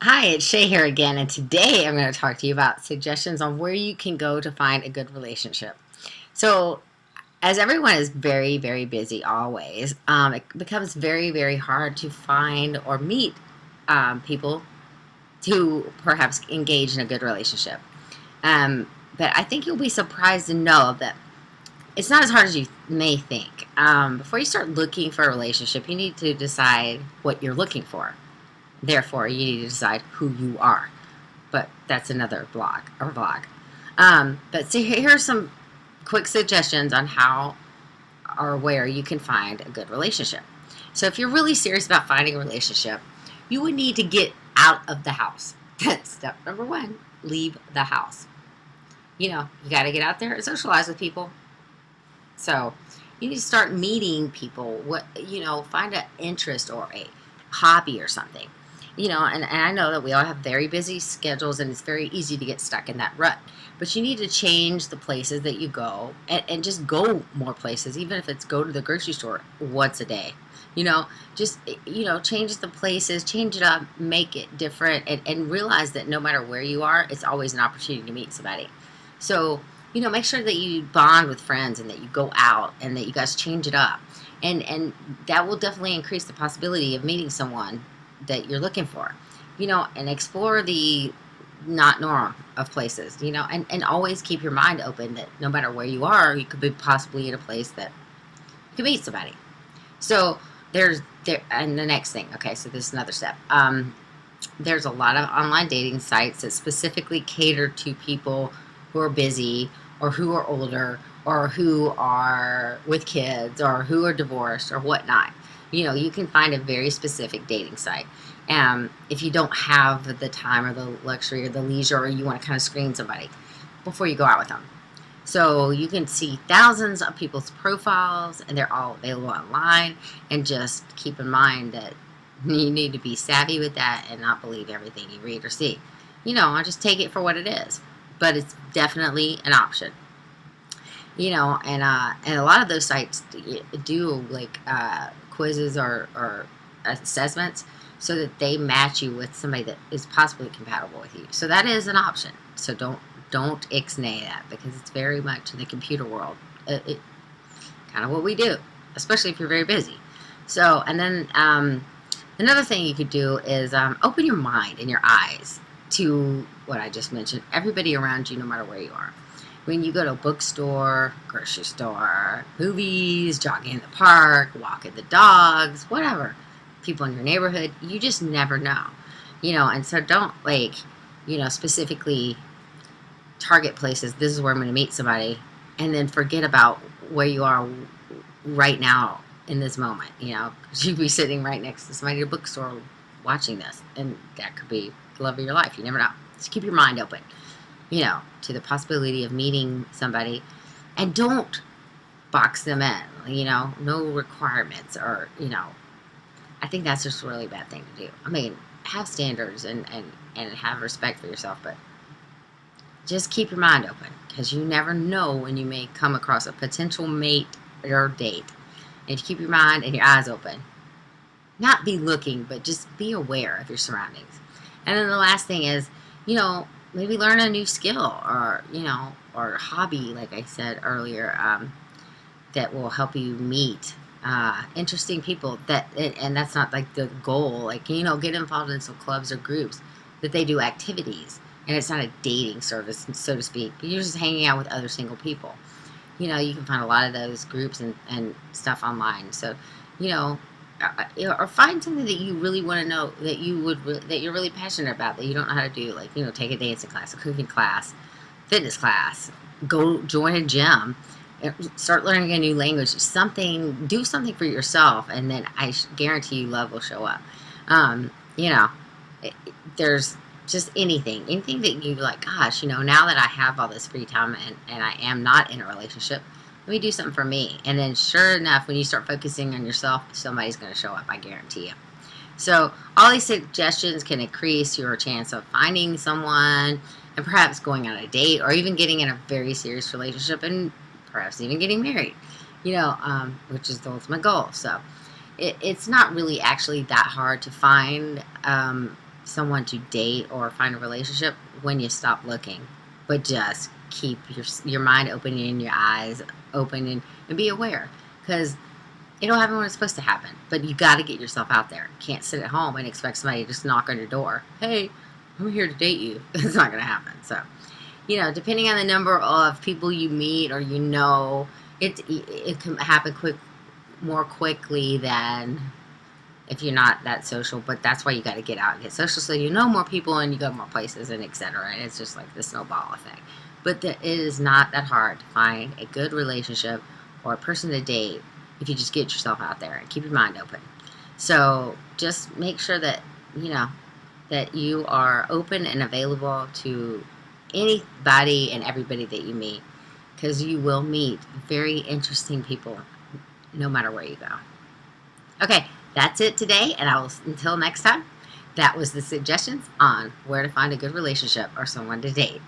Hi, it's Shay here again, and today I'm going to talk to you about suggestions on where you can go to find a good relationship. So, as everyone is very, very busy always, it becomes very, very hard to find or meet people to perhaps engage in a good relationship. But I think you'll be surprised to know that it's not as hard as you may think. Before you start looking for a relationship, you need to decide what you're looking for. Therefore, you need to decide who you are, but that's another blog or vlog. But see, here are some quick suggestions on how or where you can find a good relationship. So if you're really serious about finding a relationship, you would need to get out of the house. That's step number one. Leave the house. You got to get out there and socialize with people. So you need to start meeting people. Find an interest or a hobby or something. And I know that we all have very busy schedules and it's very easy to get stuck in that rut. But you need to change the places that you go and just go more places, even if it's go to the grocery store once a day. Change the places, change it up, make it different, and realize that no matter where you are, it's always an opportunity to meet somebody. So, make sure that you bond with friends and that you go out and that you guys change it up. And that will definitely increase the possibility of meeting someone that you're looking for, and explore the not norm of places, and always keep your mind open that no matter where you are, you could be possibly in a place that you can meet somebody. So and the next thing, okay, so this is another step. There's a lot of online dating sites that specifically cater to people who are busy or who are older or who are with kids or who are divorced or whatnot. You can find a very specific dating site. If you don't have the time or the luxury or the leisure, or you want to kind of screen somebody before you go out with them. So you can see thousands of people's profiles and they're all available online. And just keep in mind that you need to be savvy with that and not believe everything you read or see. I just take it for what it is. But it's definitely an option. And a lot of those sites do like quizzes or assessments so that they match you with somebody that is possibly compatible with you. So that is an option. So don't ixnay that, because it's very much in the computer world. It kind of what we do, especially if you're very busy. So, and then another thing you could do is open your mind and your eyes to what I just mentioned. Everybody around you, no matter where you are. When you go to a bookstore, grocery store, movies, jogging in the park, walking the dogs, whatever, people in your neighborhood, you just never know. And so don't specifically target places. This is where I'm going to meet somebody, and then forget about where you are right now in this moment, because you'd be sitting right next to somebody at a bookstore watching this, and that could be the love of your life. You never know. Just keep your mind open, to the possibility of meeting somebody, and don't box them in, no requirements or, I think that's just a really bad thing to do. I mean, have standards and have respect for yourself, but just keep your mind open, because you never know when you may come across a potential mate or date. And you keep your mind and your eyes open. Not be looking, but just be aware of your surroundings. And then the last thing is, maybe learn a new skill or hobby, like I said earlier, that will help you meet interesting people. And that's not like the goal. Like, get involved in some clubs or groups that they do activities. And it's not a dating service, so to speak. But you're just hanging out with other single people. You can find a lot of those groups and stuff online. So, or find something that you really want to know, that that you're really passionate about, that you don't know how to do. Like, take a dancing class, a cooking class, fitness class, go join a gym, start learning a new language, do something for yourself, and then I guarantee you love will show up. There's just anything that you like, gosh, now that I have all this free time and I am not in a relationship, let me do something for me. And then sure enough, when you start focusing on yourself, somebody's going to show up, I guarantee you. So all these suggestions can increase your chance of finding someone and perhaps going on a date, or even getting in a very serious relationship, and perhaps even getting married, which is the ultimate goal. So it's not really actually that hard to find someone to date or find a relationship when you stop looking. But just keep your mind open and your eyes open, and be aware, because it'll happen when it's supposed to happen. But you got to get yourself out there. You can't sit at home and expect somebody to just knock on your door. Hey, I'm here to date you. It's not going to happen. So, depending on the number of people you meet or it can happen more quickly than if you're not that social. But that's why you got to get out and get social, so you know more people and you go more places and etc. And it's just like the snowball effect. But it is not that hard to find a good relationship or a person to date if you just get yourself out there and keep your mind open. So just make sure that that you are open and available to anybody and everybody that you meet, because you will meet very interesting people no matter where you go. Okay, that's it today, and until next time, that was the suggestions on where to find a good relationship or someone to date.